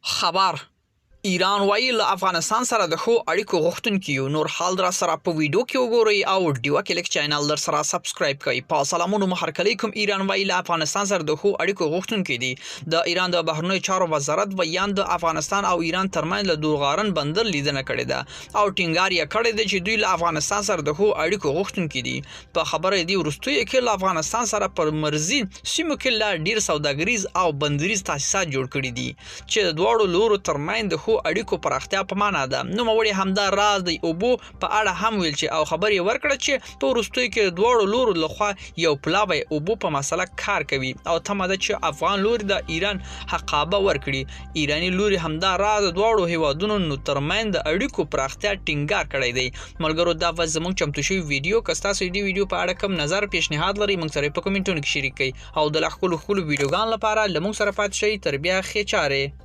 خبر ایران وایي له افغانستان سره د ښو اړیکو غوښتونکي یو. نور حال در سره په ویډیو کې وګورئ او ډیوه کلیک چینل در سره سبسکرایب کړئ. په سلامونو مهرکلی کوم. ایران وایي له افغانستان سره د ښو اړیکو غوښتونکي دي. د ایران د بهرنیو چارو وزارت بیان د افغانستان او ایران ترمنځ له دوغارن بندر لیدنه کړې ده او ټینګار یې کړی دی چې دوی له افغانستان سره د ښو اړیکو غوښتونکي دي. په خبره دی وروستیو کې له افغانستان سره پر مرزي سیمو کې لا ډیر سوداګریز او بندریز تاسیسات جوړ کړي دي چې د دواړو لورو ترمنځ د ښو اړیکو پراختیا په معنا ده. نو موري همدا راز د اوبو په اړه هم ویل چې او خبري ورکړه چې په وروستیو کې دواړو لورو لخوا یو پلاوی اوبو په مسله کار کوي او تمه ده چې افغان لوري د ایران حقابه ورکړي. ایرانی لوري همدا راز دواړو هیوادونو نو ترمنځ د اړیکو پراختیا ټینګار کړی دی. ملګرو دا زموږ چمتو شوی ویډیو کستا سو دی ویډیو په اړه کوم نظر پیشنهاد لري موږ سره په کومنټونو کې شریک کړئ او د خپل ویډیوګان لپاره لمون سره پات شي. تر بیا خې چاره.